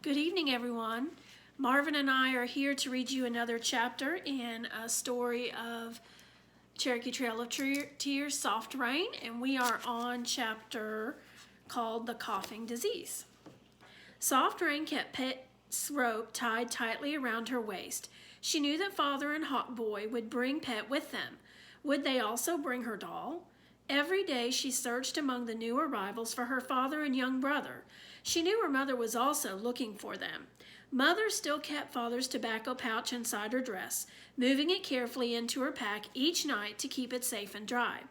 Good evening, everyone. Marvin and I are here to read you another chapter in a story of Cherokee Trail of Tears, Soft Rain, and we are on chapter called The Coughing Disease. Soft Rain kept Pet's rope tied tightly around her waist. She knew that Father and Hot Boy would bring Pet with them. Would they also bring her doll? Every day she searched among the new arrivals for her father and young brother. She knew her mother was also looking for them. Mother still kept Father's tobacco pouch inside her dress, moving it carefully into her pack each night to keep it safe and dry.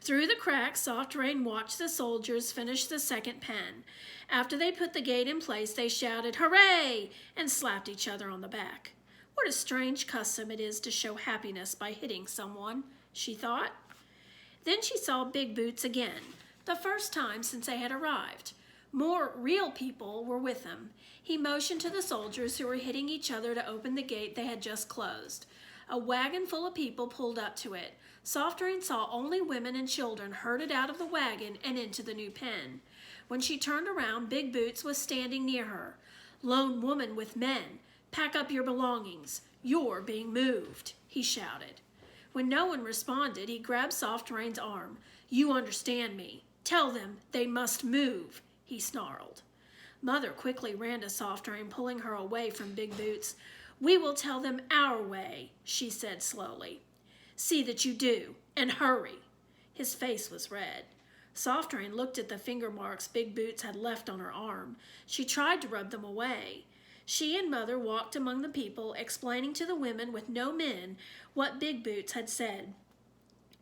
Through the cracks, Soft Rain watched the soldiers finish the second pen. After they put the gate in place, they shouted, "Hooray!" and slapped each other on the back. What a strange custom it is to show happiness by hitting someone, she thought. Then she saw Big Boots again, the first time since they had arrived. More real people were with him. He motioned to the soldiers who were hitting each other to open the gate they had just closed. A wagon full of people pulled up to it. Soft Rain saw only women and children herded out of the wagon and into the new pen. When she turned around, Big Boots was standing near her. "Lone woman with men, pack up your belongings. You're being moved," he shouted. When no one responded, he grabbed Soft Rain's arm. "You understand me. Tell them they must move," he snarled. Mother quickly ran to Soft Rain, pulling her away from Big Boots. "We will tell them our way," she said slowly. "See that you do, and hurry." His face was red. Soft Rain looked at the finger marks Big Boots had left on her arm. She tried to rub them away. She and Mother walked among the people, explaining to the women with no men what Big Boots had said.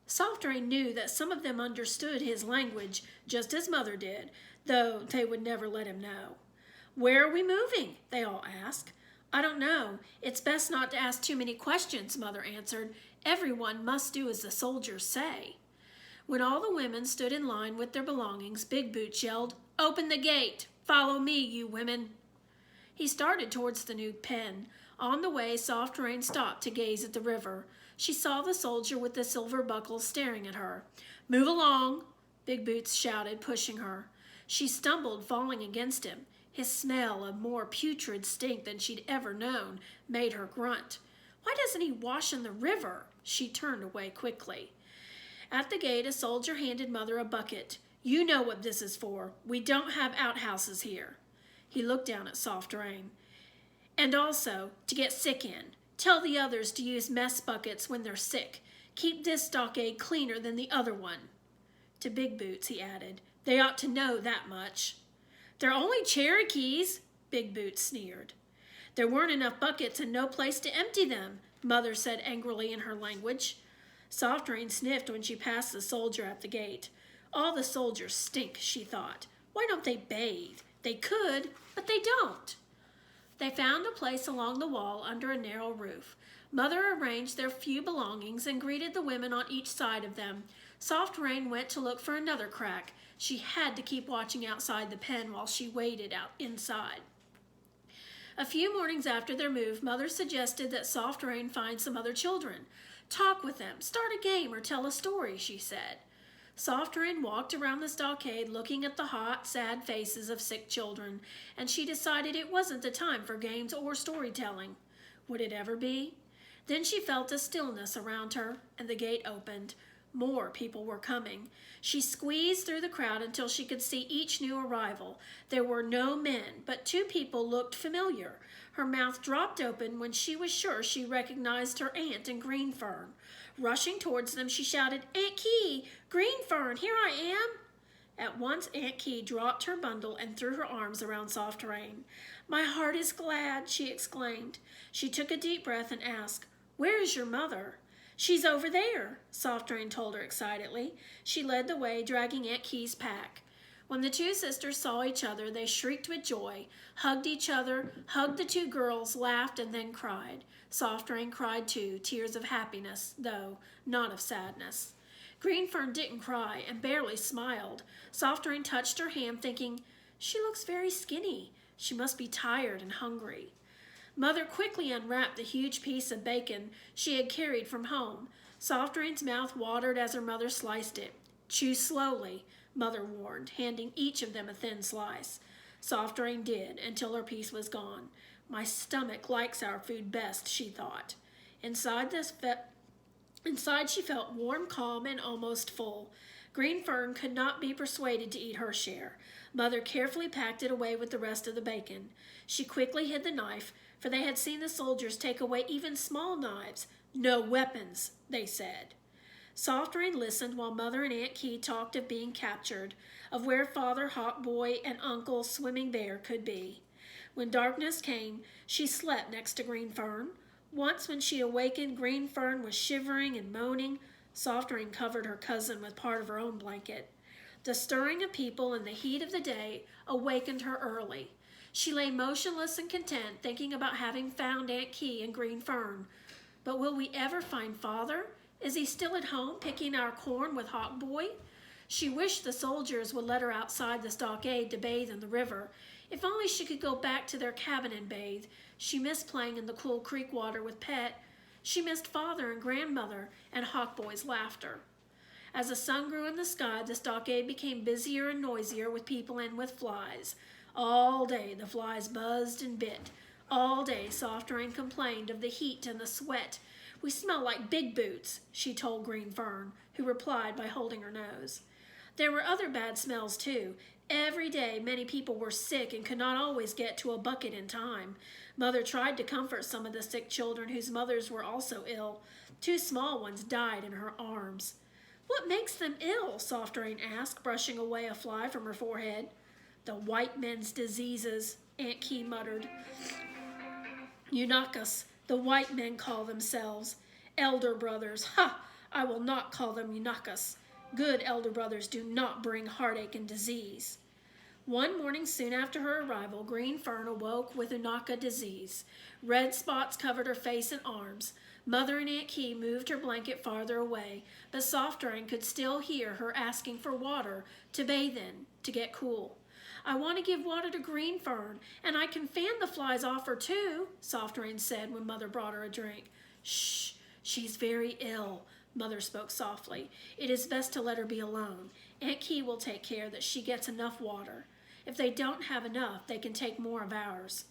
Soft Rain knew that some of them understood his language just as Mother did, though they would never let him know. "Where are we moving?" they all asked. "I don't know. It's best not to ask too many questions," Mother answered. "Everyone must do as the soldiers say." When all the women stood in line with their belongings, Big Boots yelled, "Open the gate! Follow me, you women!" He started towards the new pen. On the way, Soft Rain stopped to gaze at the river. She saw the soldier with the silver buckles staring at her. "Move along," Big Boots shouted, pushing her. She stumbled, falling against him. His smell, a more putrid stink than she'd ever known, made her grunt. "Why doesn't he wash in the river?" She turned away quickly. At the gate, a soldier handed Mother a bucket. "You know what this is for. We don't have outhouses here." He looked down at Soft Rain. "And also, to get sick in. Tell the others to use mess buckets when they're sick. Keep this stockade cleaner than the other one." To Big Boots, he added, "They ought to know that much." "They're only Cherokees," Big Boots sneered. "There weren't enough buckets and no place to empty them," Mother said angrily in her language. Soft Rain sniffed when she passed the soldier at the gate. "All the soldiers stink," she thought. "Why don't they bathe? They could, but they don't." They found a place along the wall under a narrow roof. Mother arranged their few belongings and greeted the women on each side of them. Soft Rain went to look for another crack. She had to keep watching outside the pen while she waited out inside. A few mornings after their move, Mother suggested that Soft Rain find some other children. "Talk with them, start a game, or tell a story," she said. Soft Rain walked around the stockade looking at the hot, sad faces of sick children, and she decided it wasn't the time for games or storytelling. Would it ever be? Then she felt a stillness around her, and the gate opened. More people were coming. She squeezed through the crowd until she could see each new arrival. There were no men, but two people looked familiar. Her mouth dropped open when she was sure she recognized her aunt and Greenfern. Rushing towards them, she shouted, "Aunt Key! Greenfern, here I am!" At once Aunt Key dropped her bundle and threw her arms around Soft Rain. "My heart is glad," she exclaimed. She took a deep breath and asked, "Where is your mother?" "She's over there," Soft Rain told her excitedly. She led the way, dragging Aunt Key's pack. When the two sisters saw each other, they shrieked with joy, hugged each other, hugged the two girls, laughed, and then cried. Soft Rain cried too, tears of happiness, though not of sadness. Greenfern didn't cry and barely smiled. Soft Rain touched her hand, thinking, "She looks very skinny. She must be tired and hungry." Mother quickly unwrapped the huge piece of bacon she had carried from home. Soft Rain's mouth watered as her mother sliced it. "Chew slowly," Mother warned, handing each of them a thin slice. Soft Rain did, until her piece was gone. My stomach likes our food best, she thought. Inside she felt warm, calm, and almost full. Green Fern could not be persuaded to eat her share. Mother carefully packed it away with the rest of the bacon. She quickly hid the knife, for they had seen the soldiers take away even small knives. No weapons, they said. Soft Rain listened while Mother and Aunt Key talked of being captured, of where Father Hawk Boy and Uncle Swimming Bear could be. When darkness came, she slept next to Green Fern. Once when she awakened, Green Fern was shivering and moaning. Soft Rain covered her cousin with part of her own blanket. The stirring of people and the heat of the day awakened her early. She lay motionless and content, thinking about having found Aunt Key and Green Fern. But will we ever find Father? Is he still at home picking our corn with Hawk Boy? She wished the soldiers would let her outside the stockade to bathe in the river. If only she could go back to their cabin and bathe. She missed playing in the cool creek water with Pet. She missed Father and Grandmother and Hawk Boy's laughter. As the sun grew in the sky, the stockade became busier and noisier with people and with flies. All day the flies buzzed and bit. All day Soft Rain complained of the heat and the sweat. "We smell like big boots," she told Green Fern, who replied by holding her nose. There were other bad smells too. Every day many people were sick and could not always get to a bucket in time. Mother tried to comfort some of the sick children whose mothers were also ill. 2 small ones died in her arms. "What makes them ill?" Soft Rain asked, brushing away a fly from her forehead. "The white men's diseases," Aunt Key muttered. "Unakas, the white men call themselves. Elder brothers, ha! I will not call them Unakas. Good elder brothers do not bring heartache and disease." One morning soon after her arrival, Green Fern awoke with Unaka disease. Red spots covered her face and arms. Mother and Aunt Key moved her blanket farther away, but Soft Rain could still hear her asking for water to bathe in, to get cool. "I want to give water to Green Fern, and I can fan the flies off her too," Soft Rain said when Mother brought her a drink. "Shh, she's very ill," Mother spoke softly. "It is best to let her be alone. Aunt Key will take care that she gets enough water. If they don't have enough, they can take more of ours."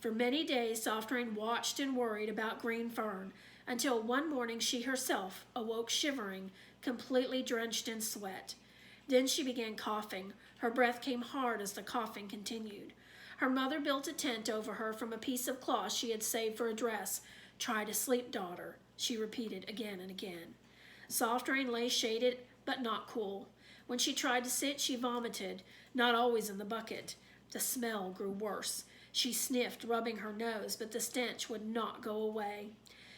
For many days, Soft Rain watched and worried about Green Fern, until one morning she herself awoke shivering, completely drenched in sweat. Then she began coughing. Her breath came hard as the coughing continued. Her mother built a tent over her from a piece of cloth she had saved for a dress. "Try to sleep, daughter," she repeated again and again. Soft Rain lay shaded but not cool. When she tried to sit, she vomited, not always in the bucket. The smell grew worse. She sniffed, rubbing her nose, but the stench would not go away.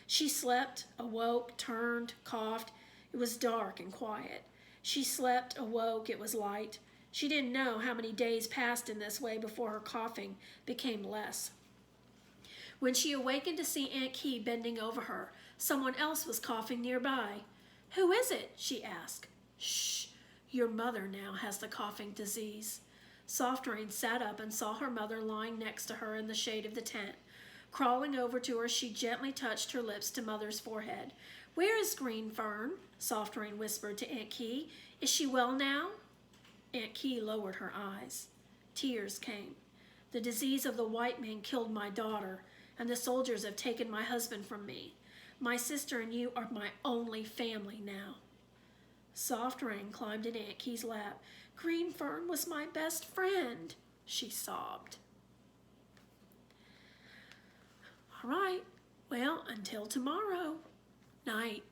She slept, awoke, turned, coughed. It was dark and quiet. She slept, awoke, it was light. She didn't know how many days passed in this way before her coughing became less. When she awakened to see Aunt Key bending over her, someone else was coughing nearby. "Who is it?" she asked. "Shh, your mother now has the coughing disease." Soft Rain sat up and saw her mother lying next to her in the shade of the tent. Crawling over to her, she gently touched her lips to Mother's forehead. "Where is Green Fern?" Soft Rain whispered to Aunt Key. "Is she well now?" Aunt Key lowered her eyes. Tears came. "The disease of the white man killed my daughter, and the soldiers have taken my husband from me. My sister and you are my only family now." Soft Rain climbed in Aunt Key's lap. "Green Fern was my best friend," she sobbed. All right, well, until tomorrow. Night.